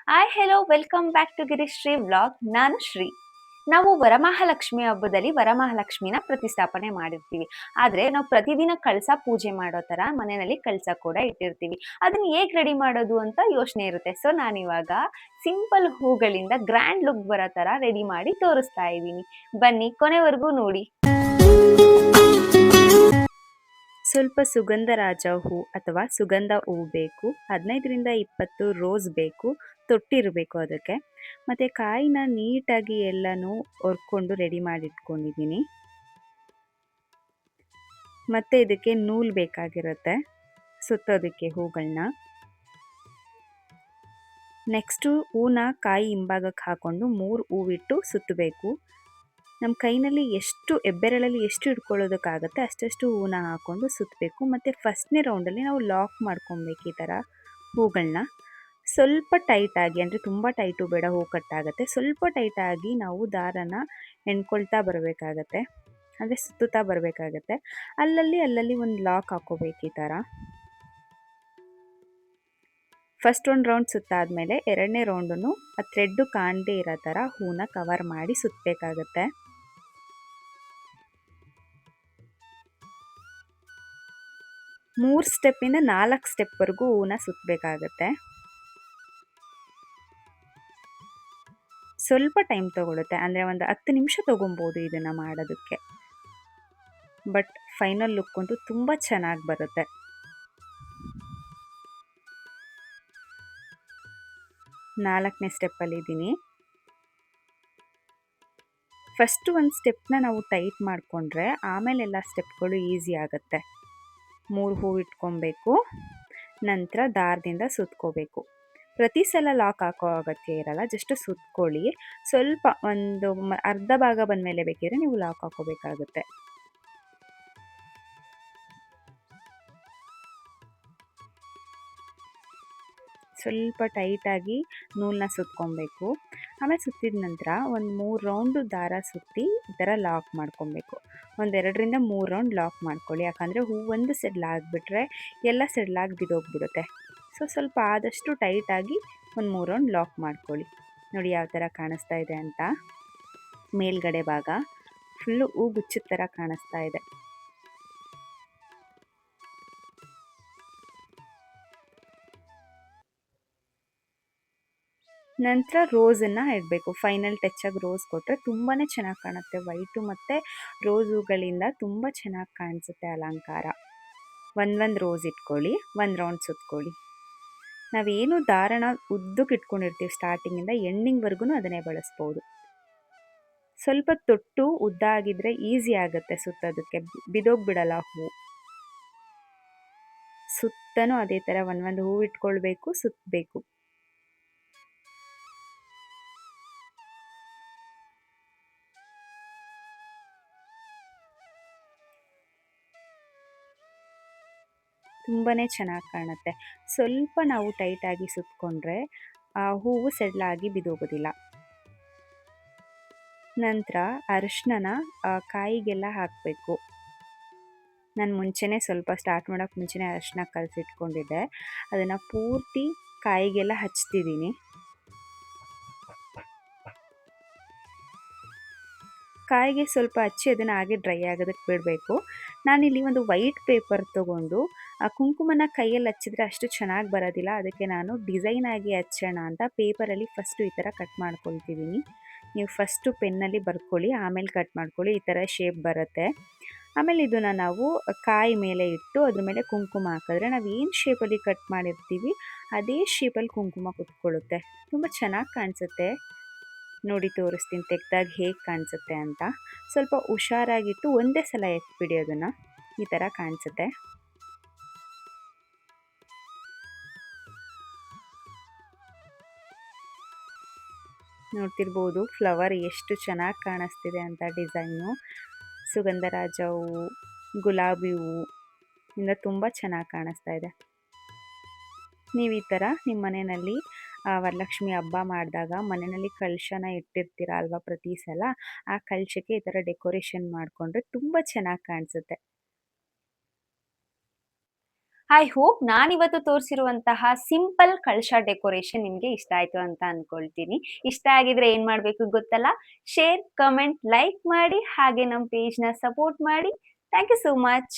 Hi hello welcome back to Girishree vlog. ನಾನು ಶ್ರೀ. ನಾವು ವರಮಹಾಲಕ್ಷ್ಮಿ ಹಬ್ಬದಲ್ಲಿ ವರಮಹಾಲಕ್ಷ್ಮಿನ ಪ್ರತಿಷ್ಠಾಪನೆ ಮಾಡಿರ್ತೀವಿ. ಆದ್ರೆ ನಾವು ಪ್ರತಿದಿನ ಕಳಸ ಪೂಜೆ ಮಾಡೋ ತರ ಮನೆಯಲ್ಲಿ ಕಳಸ ಕೂಡ ಇಟ್ಟಿರ್ತೀವಿ. ಅದನ್ನ ಹೇಗ್ ರೆಡಿ ಮಾಡೋದು ಅಂತ ಯೋಚನೆ ಇರುತ್ತೆ. ಸೊ ನಾನಿವಾಗ ಸಿಂಪಲ್ ಹೂಗಳಿಂದ ಗ್ರ್ಯಾಂಡ್ ಲುಕ್ ಬರೋ ತರ ರೆಡಿ ಮಾಡಿ ತೋರಿಸ್ತಾ ಇದ್ದೀನಿ. ಬನ್ನಿ ಕೊನೆವರೆಗೂ ನೋಡಿ. ಸ್ವಲ್ಪ ಸುಗಂಧರಾಜ ಹೂ ಅಥವಾ ಸುಗಂಧ ಹೂ ಬೇಕು. 15 ರಿಂದ 20 ರೋಸ್ ಬೇಕು. ತೊಟ್ಟಿರಬೇಕು ಅದಕ್ಕೆ. ಮತ್ತು ಕಾಯಿನ ನೀಟಾಗಿ ಎಲ್ಲನೂ ಹೊರ್ಕೊಂಡು ರೆಡಿ ಮಾಡಿ ಇಟ್ಕೊಂಡಿದ್ದೀನಿ. ಮತ್ತು ಇದಕ್ಕೆ ನೂಲು ಬೇಕಾಗಿರುತ್ತೆ ಸುತ್ತೋದಕ್ಕೆ ಹೂಗಳನ್ನ. ನೆಕ್ಸ್ಟು ಹೂನ ಕಾಯಿ ಹಿಂಭಾಗಕ್ಕೆ ಹಾಕ್ಕೊಂಡು 3 ಹೂವಿಟ್ಟು ಸುತ್ತಬೇಕು. ನಮ್ಮ ಕೈನಲ್ಲಿ ಎಷ್ಟು ಹೆಬ್ಬೆರಳಲ್ಲಿ ಎಷ್ಟು ಹಿಡ್ಕೊಳ್ಳೋದಕ್ಕಾಗುತ್ತೆ ಅಷ್ಟಷ್ಟು ಹೂನ ಹಾಕ್ಕೊಂಡು ಸುತ್ತಬೇಕು. ಮತ್ತು ಫಸ್ಟ್ನೇ ರೌಂಡಲ್ಲಿ ನಾವು ಲಾಕ್ ಮಾಡ್ಕೊಬೇಕು ಈ ಥರ ಹೂಗಳನ್ನ. ಸ್ವಲ್ಪ ಟೈಟಾಗಿ, ಅಂದರೆ ತುಂಬ ಟೈಟು ಬೇಡ, ಹೂ ಕಟ್ಟಾಗುತ್ತೆ. ಸ್ವಲ್ಪ ಟೈಟಾಗಿ ನಾವು ದಾರನ ಎಣ್ಕೊಳ್ತಾ ಬರಬೇಕಾಗತ್ತೆ, ಅಂದರೆ ಸುತ್ತುತ್ತಾ ಬರಬೇಕಾಗತ್ತೆ. ಅಲ್ಲಲ್ಲಿ ಒಂದು ಲಾಕ್ ಹಾಕ್ಕೋಬೇಕು ಈ ಥರ. ಫಸ್ಟ್ ಒಂದು ರೌಂಡ್ ಸುತ್ತಾದಮೇಲೆ ಎರಡನೇ ರೌಂಡನ್ನು ಆ ಥ್ರೆಡ್ಡು ಕಾಣದೇ ಇರೋ ಥರ ಹೂನ ಕವರ್ ಮಾಡಿ ಸುತ್ತಬೇಕಾಗತ್ತೆ. ಮೂರು ಸ್ಟೆಪ್ಪಿಂದ 4 ಸ್ಟೆಪ್ವರೆಗೂ ಹೂನ ಸುತ್ತಬೇಕಾಗತ್ತೆ. ಸ್ವಲ್ಪ ಟೈಮ್ ತಗೊಳುತ್ತೆ, ಅಂದರೆ ಒಂದು 10 ನಿಮಿಷ ತೊಗೊಬೋದು ಇದನ್ನು ಮಾಡೋದಕ್ಕೆ. ಬಟ್ ಫೈನಲ್ ಲುಕ್ ಅಂತೂ ತುಂಬ ಚೆನ್ನಾಗಿ ಬರುತ್ತೆ. ನಾಲ್ಕನೇ ಸ್ಟೆಪ್ಪಲ್ಲಿದ್ದೀನಿ. ಫಸ್ಟು ಒಂದು ಸ್ಟೆಪ್ನ ನಾವು ಟೈಟ್ ಮಾಡಿಕೊಂಡ್ರೆ ಆಮೇಲೆ ಎಲ್ಲ ಸ್ಟೆಪ್ಗಳು ಈಸಿ ಆಗುತ್ತೆ. 3 ಹೂ ಇಟ್ಕೊಬೇಕು, ನಂತರ ದಾರದಿಂದ ಸುತ್ಕೋಬೇಕು. ಪ್ರತಿ ಸಲ ಲಾಕ್ ಹಾಕೋ ಅಗತ್ಯ ಇರಲ್ಲ, ಜಸ್ಟ್ ಸುತ್ಕೊಳ್ಳಿ. ಸ್ವಲ್ಪ ಒಂದು ಅರ್ಧ ಭಾಗ ಬಂದಮೇಲೆ ಬೇಕಿದ್ರೆ ನೀವು ಲಾಕ್ ಹಾಕೋಬೇಕಾಗುತ್ತೆ. ಸ್ವಲ್ಪ ಟೈಟಾಗಿ ನೂಲನ್ನ ಸುತ್ಕೊಬೇಕು. ಆಮೇಲೆ ಸುತ್ತಿದ ನಂತರ ಒಂದು 3 ರೌಂಡು ದಾರ ಸುತ್ತಿ ಈ ಥರ ಲಾಕ್ ಮಾಡ್ಕೊಬೇಕು. 1-2 ರಿಂದ 3 ರೌಂಡ್ ಲಾಕ್ ಮಾಡ್ಕೊಳ್ಳಿ, ಯಾಕಂದರೆ ಹೂ ಒಂದು ಸೆಡ್ಲಾಗಿಬಿಟ್ರೆ ಎಲ್ಲ ಸೆಡ್ಲಾಗಿ ಬಿದ್ದೋಗ್ಬಿಡುತ್ತೆ. ಸೊ ಸ್ವಲ್ಪ ಆದಷ್ಟು ಟೈಟಾಗಿ ಒಂದು 3 ರೌಂಡ್ ಲಾಕ್ ಮಾಡ್ಕೊಳ್ಳಿ. ನೋಡಿ ಯಾವ ಥರ ಕಾಣಿಸ್ತಾ ಇದೆ ಅಂತ. ಮೇಲ್ಗಡೆ ಭಾಗ ಫುಲ್ಲು ಹೂ ಗುಚ್ಚಿದ ಥರ ಕಾಣಿಸ್ತಾ ಇದೆ. ನಂತರ ರೋಸನ್ನು ಇಡಬೇಕು. ಫೈನಲ್ ಟಚ್ಚಾಗಿ ರೋಸ್ ಕೊಟ್ಟರೆ ತುಂಬಾ ಚೆನ್ನಾಗಿ ಕಾಣುತ್ತೆ. ವೈಟು ಮತ್ತು ರೋಸ್ ಹೂಗಳಿಂದ ತುಂಬ ಚೆನ್ನಾಗಿ ಕಾಣಿಸುತ್ತೆ ಅಲಂಕಾರ. ಒಂದು ರೋಸ್ ಇಟ್ಕೊಳ್ಳಿ, 1 ರೌಂಡ್ ಸುತ್ಕೊಳ್ಳಿ. ನಾವೇನು ದಾರಣ ಉದ್ದಕ್ಕೆ ಇಟ್ಕೊಂಡಿರ್ತೀವಿ ಸ್ಟಾರ್ಟಿಂಗಿಂದ ಎಂಡಿಂಗ್ವರೆಗೂ ಅದನ್ನೇ ಬಳಸ್ಬೋದು. ಸ್ವಲ್ಪ ತೊಟ್ಟು ಉದ್ದ ಆಗಿದ್ರೆ ಈಸಿ ಆಗುತ್ತೆ ಸುತ್ತೋದಕ್ಕೆ, ಬಿಡೋಗ್ಬಿಡಲ್ಲ ಹೂ. ಸುತ್ತನೂ ಅದೇ ಥರ ಒಂದು ಹೂ ಇಟ್ಕೊಳ್ಬೇಕು, ಸುತ್ತಬೇಕು. ತುಂಬಾ ಚೆನ್ನಾಗಿ ಕಾಣುತ್ತೆ. ಸ್ವಲ್ಪ ನಾವು ಟೈಟಾಗಿ ಸುತ್ತಕೊಂಡ್ರೆ ಆ ಹೂವು ಸೆಡ್ಲಾಗಿ ಬಿದ್ದೋಗೋದಿಲ್ಲ. ನಂತರ ಅರಿಶಿನ ಕಾಯಿಗೆಲ್ಲ ಹಾಕಬೇಕು. ನಾನು ಮುಂಚೆನೇ ಸ್ವಲ್ಪ ಸ್ಟಾರ್ಟ್ ಮಾಡೋಕ್ಕೆ ಮುಂಚೆನೇ ಅರಿಶಿನ ಕಲಸಿಟ್ಕೊಂಡಿದ್ದೆ. ಅದನ್ನು ಪೂರ್ತಿ ಕಾಯಿಗೆಲ್ಲ ಹಚ್ತಿದ್ದೀನಿ. ಕಾಯಿಗೆ ಸ್ವಲ್ಪ ಹಚ್ಚಿ ಅದನ್ನು ಹಾಗೆ ಡ್ರೈ ಆಗೋದಕ್ಕೆ ಬಿಡಬೇಕು. ನಾನಿಲ್ಲಿ ಒಂದು ವೈಟ್ ಪೇಪರ್ ತೊಗೊಂಡು ಆ ಕುಂಕುಮನ ಕೈಯಲ್ಲಿ ಹಚ್ಚಿದ್ರೆ ಅಷ್ಟು ಚೆನ್ನಾಗಿ ಬರೋದಿಲ್ಲ, ಅದಕ್ಕೆ ನಾನು ಡಿಸೈನ್ ಆಗಿ ಹಚ್ಚೋಣ ಅಂತ ಪೇಪರಲ್ಲಿ ಫಸ್ಟು ಈ ಥರ ಕಟ್ ಮಾಡ್ಕೊಳ್ತಿದ್ದೀನಿ. ನೀವು ಫಸ್ಟು ಪೆನ್ನಲ್ಲಿ ಬರ್ಕೊಳ್ಳಿ, ಆಮೇಲೆ ಕಟ್ ಮಾಡ್ಕೊಳ್ಳಿ, ಈ ಥರ ಶೇಪ್ ಬರುತ್ತೆ. ಆಮೇಲೆ ಇದನ್ನು ನಾವು ಕಾಯಿ ಮೇಲೆ ಇಟ್ಟು ಅದ್ರ ಮೇಲೆ ಕುಂಕುಮ ಹಾಕಿದ್ರೆ ನಾವು ಏನು ಶೇಪಲ್ಲಿ ಕಟ್ ಮಾಡಿರ್ತೀವಿ ಅದೇ ಶೇಪಲ್ಲಿ ಕುಂಕುಮ ಕುತ್ಕೊಳ್ಳುತ್ತೆ. ತುಂಬ ಚೆನ್ನಾಗಿ ಕಾಣಿಸುತ್ತೆ. ನೋಡಿ ತೋರಿಸ್ತೀನಿ ತೆಗ್ದಾಗ ಹೇಗೆ ಕಾಣಿಸುತ್ತೆ ಅಂತ. ಸ್ವಲ್ಪ ಹುಷಾರಾಗಿಟ್ಟು ಒಂದೇ ಸಲ ಎತ್ಬಿಡಿ, ಅದನ್ನು ಈ ಥರ ಕಾಣಿಸುತ್ತೆ. ನೋಡ್ತಿರ್ಬೋದು ಫ್ಲವರ್ ಎಷ್ಟು ಚೆನ್ನಾಗಿ ಕಾಣಿಸ್ತಿದೆ ಅಂತ. ಡಿಸೈನು ಸುಗಂಧರಾಜ ಹೂವು, ಗುಲಾಬಿ ಹೂವು ಇಂದ ತುಂಬ ಚೆನ್ನಾಗಿ ಕಾಣಿಸ್ತಾ ಇದೆ. ನೀವು ಈ ಥರ ನಿಮ್ಮ ಮನೆಯಲ್ಲಿ ವರಲಕ್ಷ್ಮಿ ಹಬ್ಬ ಮಾಡಿದಾಗ ಮನೆಯಲ್ಲಿ ಕಲಶನ ಇಟ್ಟಿರ್ತೀರ ಅಲ್ವಾ ಪ್ರತಿ ಸಲ, ಆ ಕಲಶಕ್ಕೆ ಈ ಥರ ಡೆಕೋರೇಷನ್ ಮಾಡಿಕೊಂಡ್ರೆ ತುಂಬ ಚೆನ್ನಾಗಿ ಕಾಣಿಸುತ್ತೆ. ಐ ಹೋಪ್ ನಾನಿವತ್ತು ತೋರಿಸಿರುವಂತಹ ಸಿಂಪಲ್ ಕಳಶ ಡೆಕೋರೇಷನ್ ನಿಮಗೆ ಇಷ್ಟ ಆಯ್ತು ಅಂತ ಅನ್ಕೊಳ್ತೀನಿ. ಇಷ್ಟ ಆಗಿದ್ರೆ ಏನ್ ಮಾಡ್ಬೇಕು ಗೊತ್ತಲ್ಲ? ಶೇರ್, ಕಮೆಂಟ್, ಲೈಕ್ ಮಾಡಿ ಹಾಗೆ ನಮ್ಮ ಪೇಜ್‌ನ ಸಪೋರ್ಟ್ ಮಾಡಿ. Thank you so much.